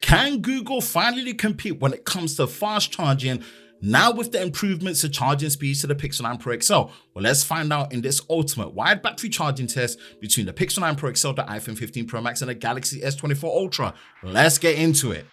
Can Google finally compete when it comes to fast charging now with the improvements to charging speeds to the Pixel 9 Pro XL? Well, let's find out in this ultimate wired battery charging test between the Pixel 9 Pro XL, the iPhone 15 Pro Max, and the Galaxy S24 Ultra. Let's get into it.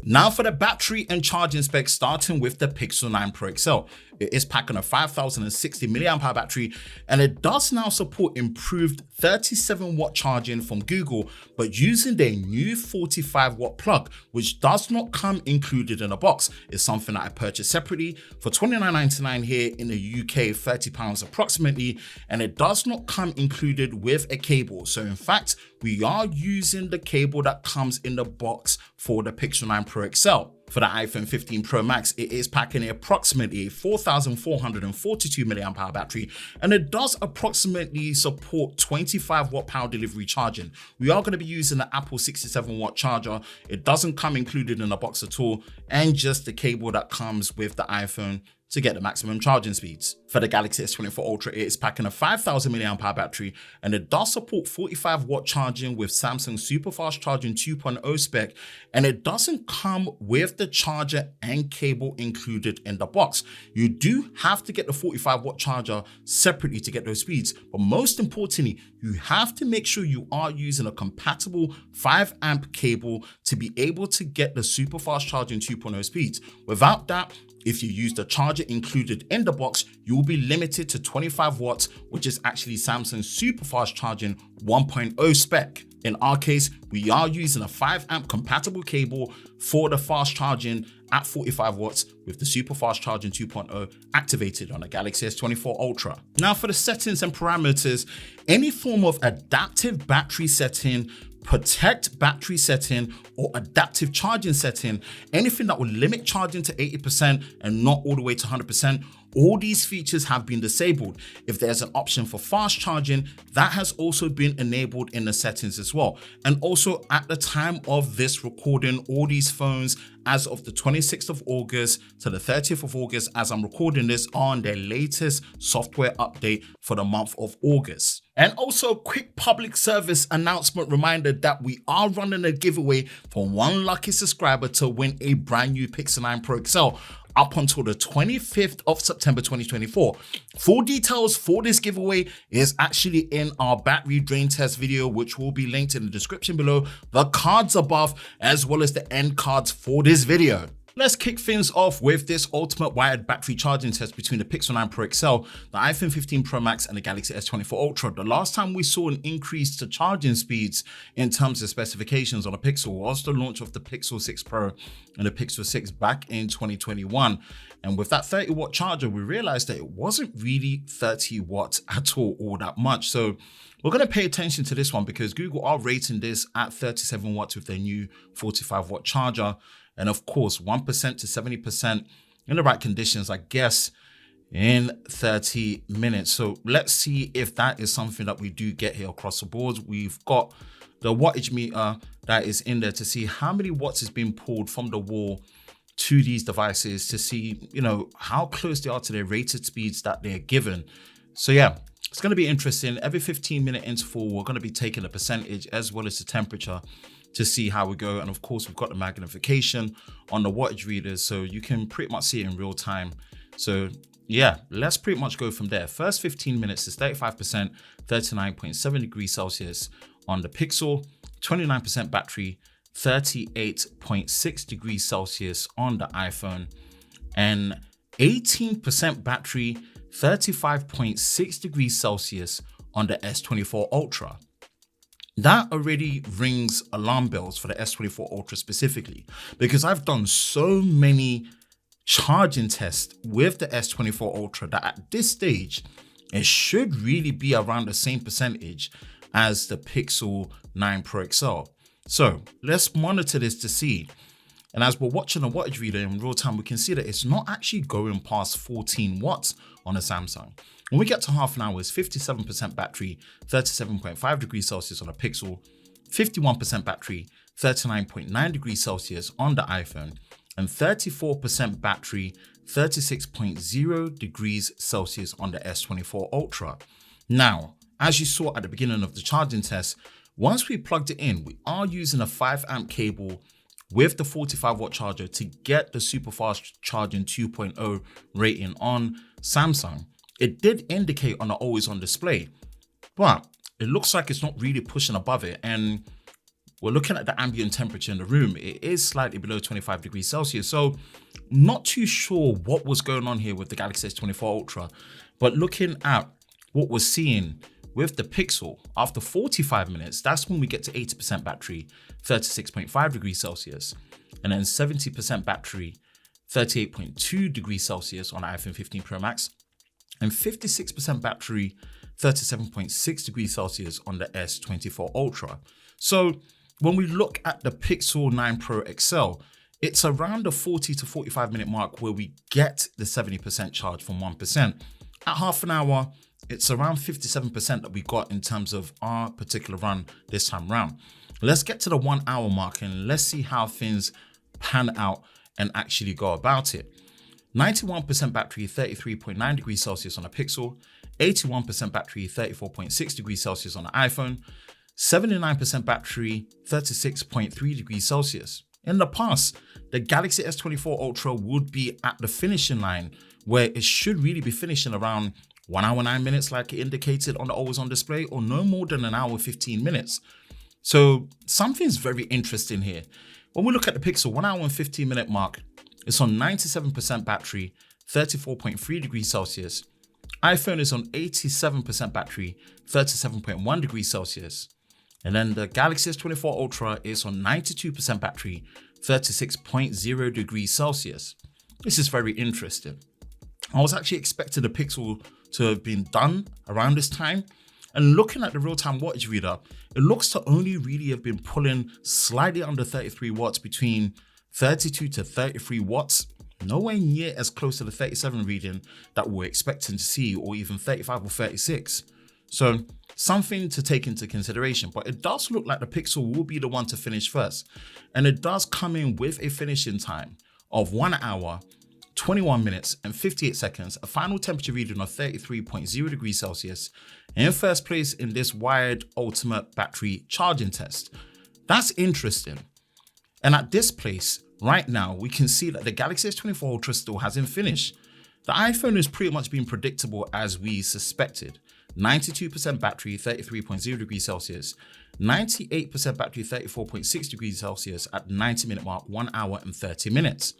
Now for the battery and charging specs, starting with the Pixel 9 Pro XL. It is packing a 5060 mAh battery, and it does now support improved 37 watt charging from Google, but using their new 45 watt plug, which does not come included in a box. It's something that I purchased separately for $29.99 here in the UK, £30 approximately, and it does not come included with a cable. So in fact, we are using the cable that comes in the box for the Pixel 9 Pro XL. For the iPhone 15 Pro Max, it is packing approximately a 4442 mAh battery, and it does approximately support 25 watt power delivery charging. We are going to be using the Apple 67 watt charger. It doesn't come included in the box at all, and just the cable that comes with the iPhone to get the maximum charging speeds. For the Galaxy S24 Ultra, it is packing a 5000 mAh battery, and it does support 45 watt charging with Samsung Super Fast Charging 2.0 spec, and it doesn't come with the charger and cable included in the box. You do have to get the 45 watt charger separately to get those speeds, but most importantly, you have to make sure you are using a compatible 5 amp cable to be able to get the Super Fast Charging 2.0 speeds. Without that, if you use the charger included in the box, you will be limited to 25 watts, which is actually Samsung's Super Fast Charging 1.0 spec. In our case, we are using a 5 amp compatible cable for the fast charging at 45 watts with the Super Fast Charging 2.0 activated on the Galaxy S24 Ultra. Now for the settings and parameters, any form of adaptive battery setting, protect battery setting, or adaptive charging setting, anything that will limit charging to 80% and not all the way to 100%, all these features have been disabled. If there's an option for fast charging, that has also been enabled in the settings as well. And also at the time of this recording, all these phones as of the 26th of August to the 30th of August, as I'm recording this, are on their latest software update for the month of August. And also a quick public service announcement reminder that we are running a giveaway for one lucky subscriber to win a brand new Pixel 9 Pro XL up until the 25th of September 2024. Full details for this giveaway is actually in our battery drain test video, which will be linked in the description below, the cards above, as well as the end cards for this video. Let's kick things off with this ultimate wired battery charging test between the Pixel 9 Pro XL, the iPhone 15 Pro Max, and the Galaxy S24 Ultra. The last time we saw an increase to charging speeds in terms of specifications on a Pixel was the launch of the Pixel 6 Pro and the Pixel 6 back in 2021. And with that 30 watt charger, we realized that it wasn't really 30 watts at all that much. So we're going to pay attention to this one because Google are rating this at 37 watts with their new 45 watt charger. And of course, 1% to 70% in the right conditions, I guess, in 30 minutes. So let's see if that is something that we do get here across the board. We've got the wattage meter that is in there to see how many watts is being pulled from the wall to these devices to see, how close they are to their rated speeds that they're given. So yeah, it's going to be interesting. Every 15-minute interval, we're going to be taking a percentage as well as the temperature to see how we go. And of course, we've got the magnification on the wattage readers, so you can pretty much see it in real time. So yeah, let's pretty much go from there. First 15 minutes is 35%, 39.7 degrees Celsius on the Pixel, 29% battery, 38.6 degrees Celsius on the iPhone, and 18% battery, 35.6 degrees Celsius on the S24 Ultra. That already rings alarm bells for the S24 Ultra specifically, because I've done so many charging tests with the S24 Ultra that at this stage, it should really be around the same percentage as the Pixel 9 Pro XL. So let's monitor this to see. And as we're watching a wattage reader in real time, we can see that it's not actually going past 14 watts on a Samsung. When we get to half an hour, it's 57% battery, 37.5 degrees Celsius on a Pixel, 51% battery, 39.9 degrees Celsius on the iPhone, and 34% battery, 36.0 degrees Celsius on the S24 Ultra. Now, as you saw at the beginning of the charging test, Once we plugged it in, we are using a 5 amp cable with the 45 watt charger to get the super fast charging 2.0 rating on Samsung. It did indicate on the always on display, but it looks like it's not really pushing above it. And we're looking at the ambient temperature in the room. It is slightly below 25 degrees Celsius. So not too sure what was going on here with the Galaxy S24 Ultra, but looking at what we're seeing with the Pixel, after 45 minutes, that's when we get to 80% battery, 36.5 degrees Celsius, and then 70% battery, 38.2 degrees Celsius on the iPhone 15 Pro Max, and 56% battery, 37.6 degrees Celsius on the S24 Ultra. So when we look at the Pixel 9 Pro XL, it's around the 40 to 45 minute mark where we get the 70% charge from 1%. At half an hour, it's around 57% that we got in terms of our particular run this time around. Let's get to the 1 hour mark and let's see how things pan out and actually go about it. 91% battery, 33.9 degrees Celsius on a Pixel, 81% battery, 34.6 degrees Celsius on an iPhone, 79% battery, 36.3 degrees Celsius. In the past, the Galaxy S24 Ultra would be at the finishing line where it should really be finishing around 1 hour 9 minutes like it indicated on the always on display, or no more than an hour 15 minutes. So something's very interesting here. When we look at the Pixel, 1 hour and 15 minute mark, it's on 97% battery, 34.3 degrees Celsius. iPhone is on 87% battery, 37.1 degrees Celsius. And then the Galaxy S24 Ultra is on 92% battery, 36.0 degrees Celsius. This is very interesting. I was actually expecting the Pixel to have been done around this time. And looking at the real-time wattage reader, it looks to only really have been pulling slightly under 33 watts, between 32 to 33 watts. Nowhere near as close to the 37 reading that we're expecting to see, or even 35 or 36. So something to take into consideration, but it does look like the Pixel will be the one to finish first. And it does come in with a finishing time of 1 hour, 21 minutes and 58 seconds, a final temperature reading of 33.0 degrees Celsius, in first place in this wired ultimate battery charging test. That's interesting. And at this place, right now, we can see that the Galaxy S24 Ultra still hasn't finished. The iPhone has pretty much been predictable as we suspected. 92% battery, 33.0 degrees Celsius, 98% battery, 34.6 degrees Celsius at the 90 minute mark, 1 hour and 30 minutes.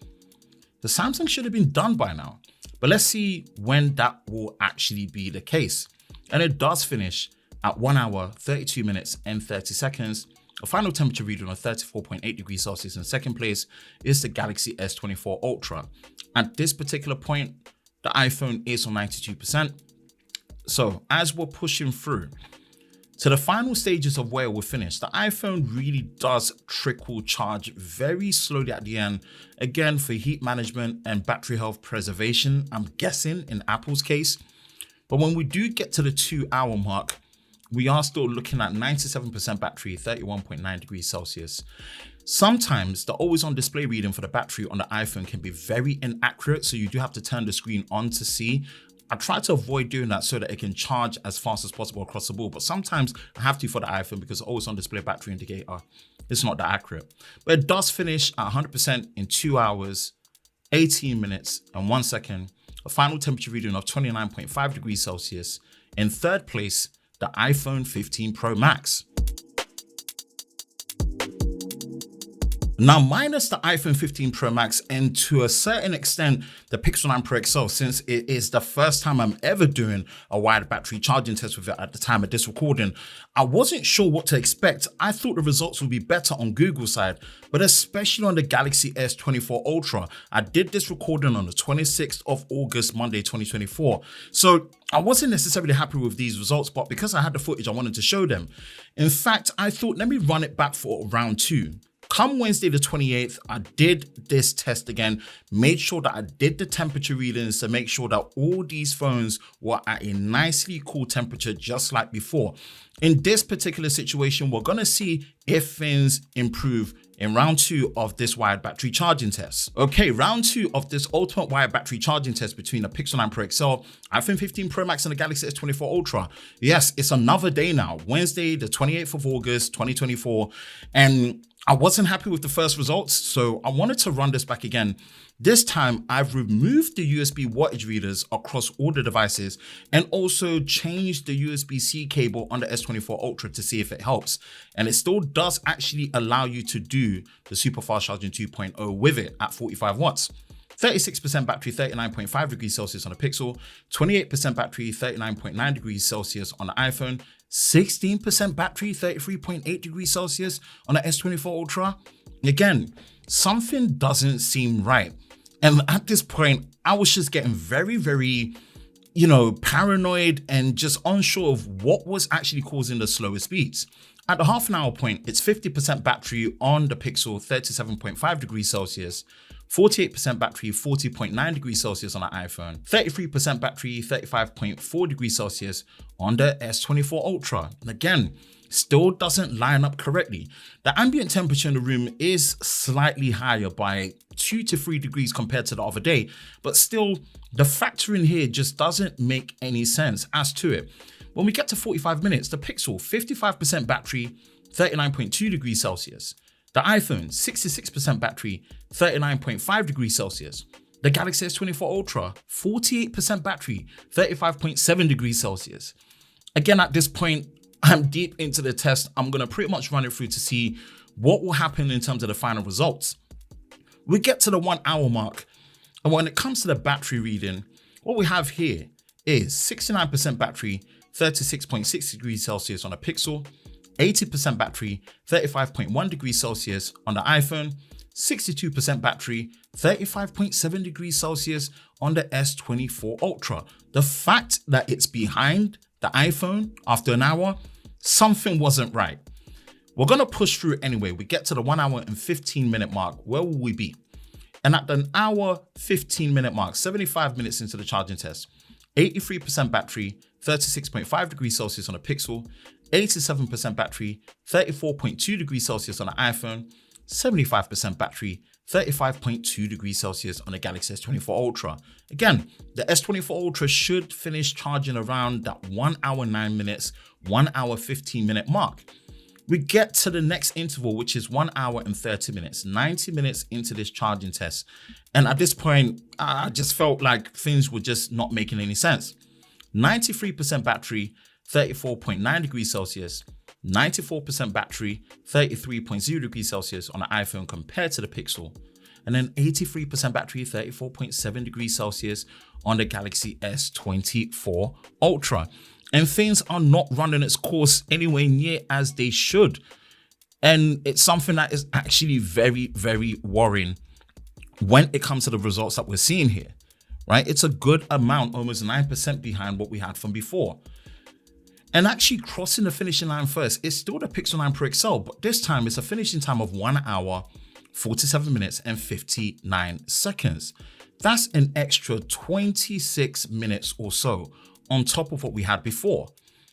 The Samsung should have been done by now, but let's see when that will actually be the case. And it does finish at 1 hour, 32 minutes and 30 seconds. A final temperature reading of 34.8 degrees Celsius. In second place is the Galaxy S24 Ultra. At this particular point, the iPhone is on 92%. So as we're pushing through to the final stages of where we're finished, the iPhone really does trickle charge very slowly at the end, again for heat management and battery health preservation, I'm guessing in Apple's case. But when we do get to the 2 hour mark, we are still looking at 97% battery, 31.9 degrees Celsius. Sometimes the always on display reading for the battery on the iPhone can be very inaccurate, so you do have to turn the screen on to see. I try to avoid doing that so that it can charge as fast as possible across the board, but sometimes I have to for the iPhone because the always on display battery indicator is not that accurate. But it does finish at 100% in 2 hours, 18 minutes and 1 second, a final temperature reading of 29.5 degrees Celsius. In third place, the iPhone 15 Pro Max. Now, minus the iPhone 15 Pro Max and to a certain extent the Pixel 9 Pro XL, since it is the first time I'm ever doing a wired battery charging test with it at the time of this recording, I wasn't sure what to expect. I thought the results would be better on Google's side, but especially on the Galaxy S24 Ultra. I did this recording on the 26th of August, Monday 2024. So I wasn't necessarily happy with these results, but because I had the footage, I wanted to show them. In fact, I thought, let me run it back for round 2. Come Wednesday the 28th, I did this test again, made sure that I did the temperature readings to make sure that all these phones were at a nicely cool temperature just like before. In this particular situation, we're going to see if things improve in round 2 of this wired battery charging test. Okay, round 2 of this ultimate wired battery charging test between the Pixel 9 Pro XL, iPhone 15 Pro Max and the Galaxy S24 Ultra. Yes, it's another day now, Wednesday, the 28th of August, 2024. And I wasn't happy with the first results, so I wanted to run this back again. This time, I've removed the USB wattage readers across all the devices and also changed the USB-C cable on the S24 Ultra to see if it helps. And it still does actually allow you to do the super fast charging 2.0 with it at 45 watts. 36% battery, 39.5 degrees Celsius on the Pixel, 28% battery, 39.9 degrees Celsius on the iPhone, 16% battery, 33.8 degrees Celsius on the S24 Ultra. Again, something doesn't seem right. And at this point, I was just getting very, paranoid and just unsure of what was actually causing the slower speeds. At the half an hour point, it's 50% battery on the Pixel, 37.5 degrees Celsius, 48% battery, 40.9 degrees Celsius on the iPhone, 33% battery, 35.4 degrees Celsius on the S24 Ultra. And again, still doesn't line up correctly. The ambient temperature in the room is slightly higher by 2 to 3 degrees compared to the other day, but still the factor in here just doesn't make any sense as to it. When we get to 45 minutes, the Pixel, 55% battery, 39.2 degrees Celsius. The iPhone, 66% battery, 39.5 degrees Celsius. The Galaxy S24 Ultra, 48% battery, 35.7 degrees Celsius. Again, at this point, I'm deep into the test. I'm going to pretty much run it through to see what will happen in terms of the final results. We get to the 1 hour mark, and when it comes to the battery reading, what we have here is 69% battery, 36.6 degrees Celsius on a Pixel, 80% battery, 35.1 degrees Celsius on the iPhone, 62% battery, 35.7 degrees Celsius on the S24 Ultra. The fact that it's behind the iPhone after an hour, something wasn't right. We're going to push through anyway. We get to the 1 hour and 15 minute mark. Where will we be? And at the hour 15 minute mark, 75 minutes into the charging test, 83% battery, 36.5 degrees Celsius on a Pixel, 87% battery, 34.2 degrees Celsius on the iPhone, 75% battery, 35.2 degrees Celsius on the Galaxy S24 Ultra. Again, the S24 Ultra should finish charging around that 1 hour 9 minutes, 1 hour 15 minute mark. We get to the next interval, which is 1 hour and 30 minutes, 90 minutes into this charging test. And at this point, I just felt like things were just not making any sense. 93% battery, 34.9 degrees Celsius, 94% battery, 33.0 degrees Celsius on the iPhone compared to the Pixel, and then 83% battery, 34.7 degrees Celsius on the Galaxy S24 Ultra. And things are not running its course anywhere near as they should. And it's something that is actually very worrying when it comes to the results that we're seeing here, right? It's a good amount, almost 9% behind what we had from before. And actually crossing the finishing line first, it's still the Pixel 9 Pro XL, but this time it's a finishing time of 1 hour, 47 minutes and 59 seconds. That's an extra 26 minutes or so on top of what we had before.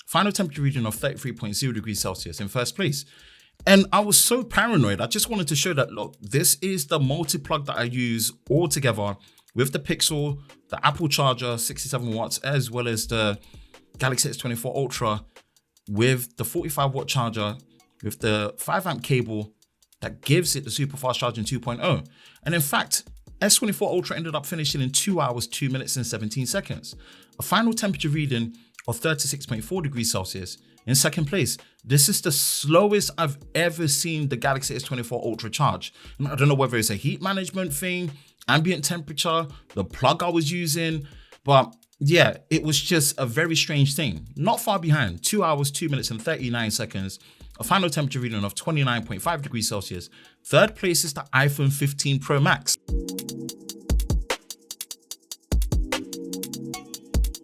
Final temperature reading of 33.0 degrees Celsius in first place. And I was so paranoid. I just wanted to show that, look, this is the multi-plug that I use all together with the Pixel, the Apple charger, 67 watts, as well as the Galaxy S24 Ultra with the 45 watt charger with the 5 amp cable that gives it the super fast charging 2.0. And in fact, S24 Ultra ended up finishing in 2 hours, 2 minutes and 17 seconds. A final temperature reading of 36.4 degrees Celsius in second place. This is the slowest I've ever seen the Galaxy S24 Ultra charge. And I don't know whether it's a heat management thing, ambient temperature, the plug I was using, but yeah, it was just a very strange thing. Not far behind, 2 hours, 2 minutes and 39 seconds. A final temperature reading of 29.5 degrees Celsius. Third place is the iPhone 15 Pro Max.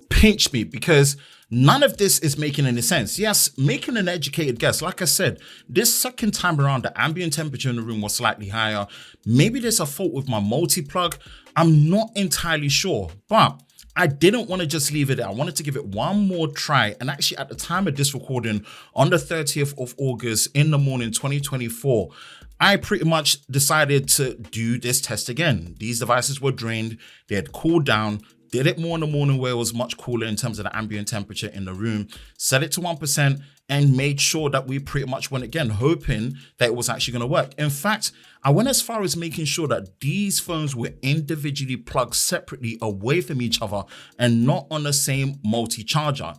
Pinch me, because none of this is making any sense. Yes, making an educated guess. Like I said, this second time around, the ambient temperature in the room was slightly higher. Maybe there's a fault with my multi-plug. I'm not entirely sure, but I didn't want to just leave it there. I wanted to give it one more try. And actually, at the time of this recording, on the 30th of August in the morning, 2024, I pretty much decided to do this test again. These devices were drained, they had cooled down, did it more in the morning where it was much cooler in terms of the ambient temperature in the room, set it to 1%, and made sure that we pretty much went again, hoping that it was actually going to work. In fact, I went as far as making sure that these phones were individually plugged separately away from each other and not on the same multi-charger.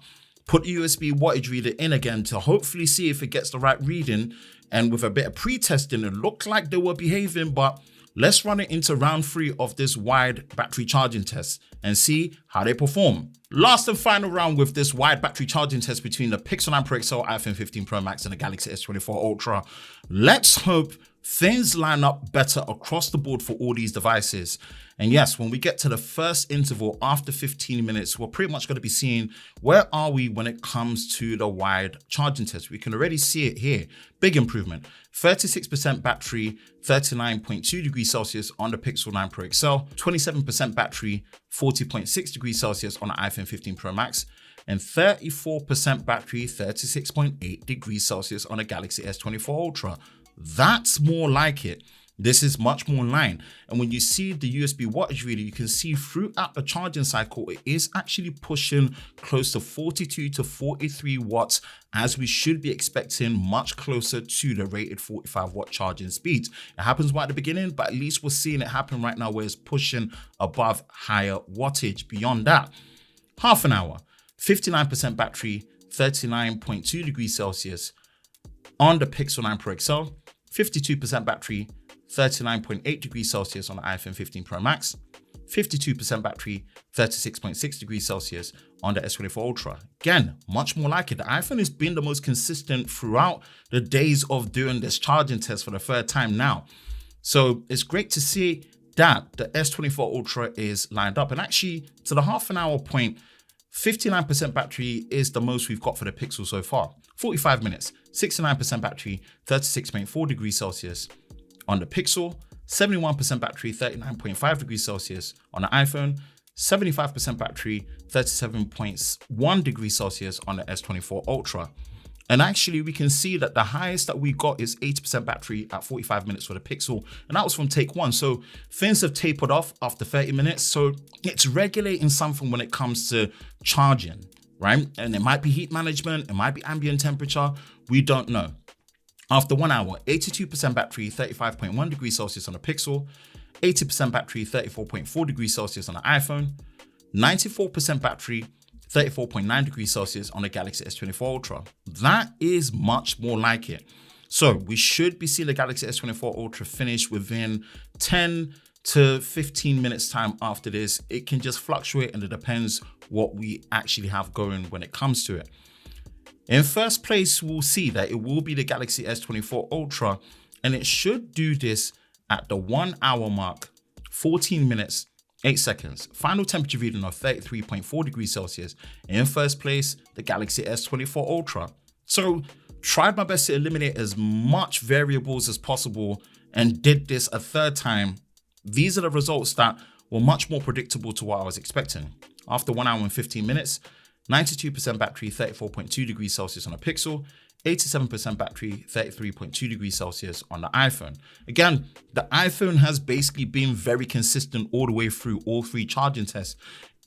Put the USB wattage reader in again to hopefully see if it gets the right reading. And with a bit of pre-testing, it looked like they were behaving, but let's run it into round 3 of this wide battery charging test and see how they perform. Last and final round with this wide battery charging test between the Pixel 9 Pro XL, iPhone 15 Pro Max, and the Galaxy S24 Ultra. Let's hope things line up better across the board for all these devices. And yes, when we get to the first interval after 15 minutes, we're pretty much going to be seeing where are we when it comes to the wide charging test. We can already see it here. Big improvement. 36% battery, 39.2 degrees Celsius on the Pixel 9 Pro XL, 27% battery, 40.6 degrees Celsius on the iPhone 15 Pro Max, and 34% battery, 36.8 degrees Celsius on the Galaxy S24 Ultra. That's more like it. This is much more in line. And when you see the USB wattage reader, you can see throughout the charging cycle, it is actually pushing close to 42 to 43 watts, as we should be expecting much closer to the rated 45 watt charging speeds. It happens right at the beginning, but at least we're seeing it happen right now where it's pushing above higher wattage. Beyond that, half an hour, 59% battery, 39.2 degrees Celsius on the Pixel 9 Pro XL, 52% battery, 39.8 degrees Celsius on the iPhone 15 Pro Max, 52% battery, 36.6 degrees Celsius on the S24 Ultra. Again, much more like it. The iPhone has been the most consistent throughout the days of doing this charging test for the 3rd time now. So it's great to see that the S24 Ultra is lined up. And actually, to the half an hour point, 59% battery is the most we've got for the Pixel so far. 45 minutes, 69% battery, 36.4 degrees Celsius on the Pixel, 71% battery, 39.5 degrees Celsius on the iPhone, 75% battery, 37.1 degrees Celsius on the S24 Ultra. And actually, we can see that the highest that we got is 80% battery at 45 minutes for the Pixel. And that was from take 1. So things have tapered off after 30 minutes. So it's regulating something when it comes to charging, right? And it might be heat management, it might be ambient temperature. We don't know. After 1 hour, 82% battery, 35.1 degrees Celsius on the Pixel, 80% battery, 34.4 degrees Celsius on the iPhone, 94% battery, 34.9 degrees Celsius on the Galaxy S24 Ultra. That is much more like it. So we should be seeing the Galaxy S24 Ultra finish within 10 to 15 minutes time after this. It can just fluctuate and it depends what we actually have going when it comes to it. In first place, we'll see that it will be the Galaxy S24 Ultra, and it should do this at the 1 hour mark, 14 minutes, 8 seconds. Final temperature reading of 33.4 degrees Celsius. In first place, the Galaxy S24 Ultra. So tried my best to eliminate as much variables as possible and did this a 3rd time. These are the results that were much more predictable to what I was expecting. After 1 hour and 15 minutes, 92% battery, 34.2 degrees Celsius on a Pixel, 87% battery, 33.2 degrees Celsius on the iPhone. Again, the iPhone has basically been very consistent all the way through all 3 charging tests.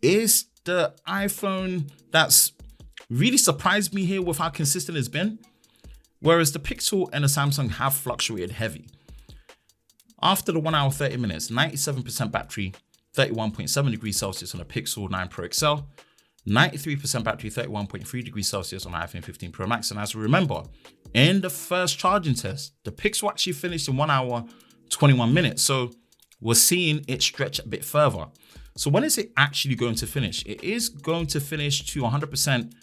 Is the iPhone that's really surprised me here with how consistent it's been? Whereas the Pixel and the Samsung have fluctuated heavy. After the 1 hour, 30 minutes, 97% battery, 31.7 degrees Celsius on a Pixel 9 Pro XL, 93% battery, 31.3 degrees Celsius on the iPhone 15 Pro Max. And as we remember, in the first charging test, the Pixel actually finished in 1 hour, 21 minutes. So we're seeing it stretch a bit further. So when is it actually going to finish? It is going to finish to 100%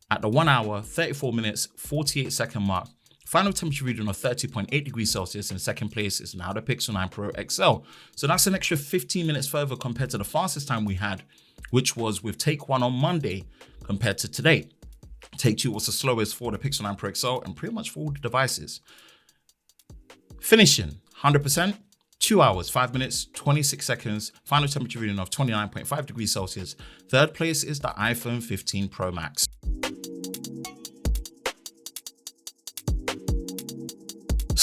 at the 1 hour, 34 minutes, 48 second mark. Final temperature reading of 30.8 degrees Celsius. In second place is now the Pixel 9 Pro XL. So that's an extra 15 minutes further compared to the fastest time we had, which was with take 1 on Monday compared to today. Take 2 was the slowest for the Pixel 9 Pro XL and pretty much for all the devices. Finishing 100%, 2 hours, 5 minutes, 26 seconds. Final temperature reading of 29.5 degrees Celsius. Third place is the iPhone 15 Pro Max.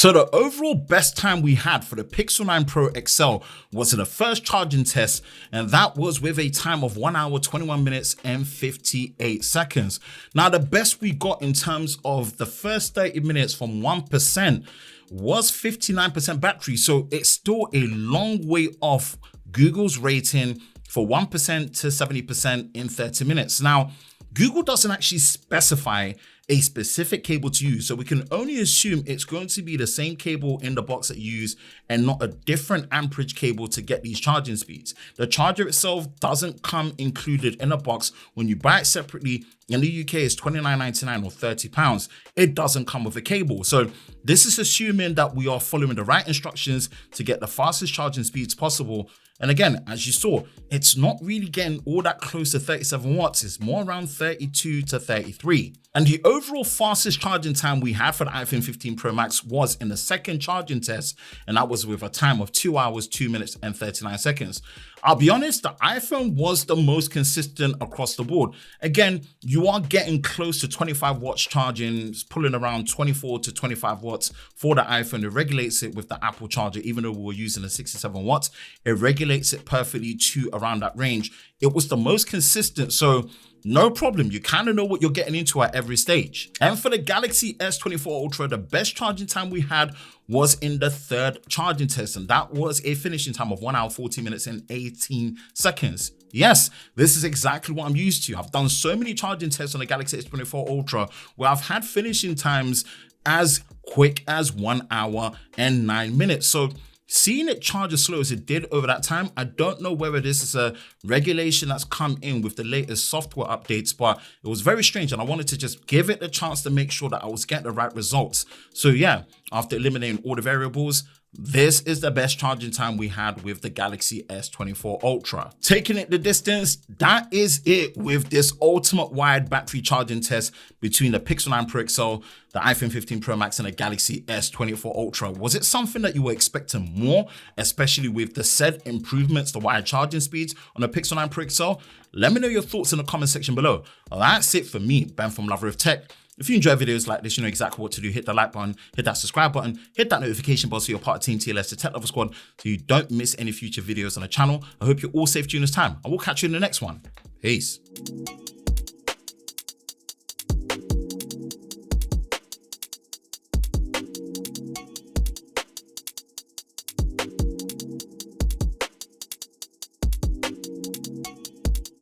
So the overall best time we had for the Pixel 9 Pro XL was in the first charging test, and that was with a time of 1 hour, 21 minutes and 58 seconds. Now, the best we got in terms of the first 30 minutes from 1% was 59% battery. So it's still a long way off Google's rating for 1% to 70% in 30 minutes. Now, Google doesn't actually specify a specific cable to use, so we can only assume it's going to be the same cable in the box that you use and not a different amperage cable to get these charging speeds. The charger itself doesn't come included in a box. When you buy it separately in the UK, it's £29.99 or £30. It doesn't come with a cable. So this is assuming that we are following the right instructions to get the fastest charging speeds possible. And again, as you saw, it's not really getting all that close to 37 watts. It's more around 32 to 33. And the overall fastest charging time we had for the iPhone 15 Pro Max was in the second charging test, and that was with a time of 2 hours, 2 minutes and 39 seconds. I'll be honest, the iPhone was the most consistent across the board. Again, you are getting close to 25 watts charging, pulling around 24 to 25 watts for the iPhone. It regulates it with the Apple charger, even though we're using the 67 watts. It regulates it perfectly to around that range. It was the most consistent, so no problem. You kind of know what you're getting into at every stage. And for the Galaxy S24 Ultra, the best charging time we had was in the third charging test, and that was a finishing time of 1 hour, 40 minutes and 18 seconds. Yes, this is exactly what I'm used to. I've done so many charging tests on the Galaxy S24 Ultra where I've had finishing times as quick as 1 hour and 9 minutes. So seeing it charge as slow as it did over that time, I don't know whether this is a regulation that's come in with the latest software updates, but it was very strange, and I wanted to just give it a chance to make sure that I was getting the right results. So yeah, after eliminating all the variables, this is the best charging time we had with the Galaxy S24 Ultra. Taking it the distance, that is it with this ultimate wide battery charging test between the Pixel 9 Pro XL, the iPhone 15 Pro Max and the Galaxy S24 Ultra. Was it something that you were expecting more, especially with the said improvements, the wide charging speeds on the Pixel 9 Pro XL? Let me know your thoughts in the comment section below. Well, that's it for me, Ben from Lover of Tech. If you enjoy videos like this, you know exactly what to do. Hit the like button, hit that subscribe button, hit that notification bell so you're part of Team TLS, the Tech Lover Squad, so you don't miss any future videos on the channel. I hope you're all safe during this time. I will catch you in the next one. Peace.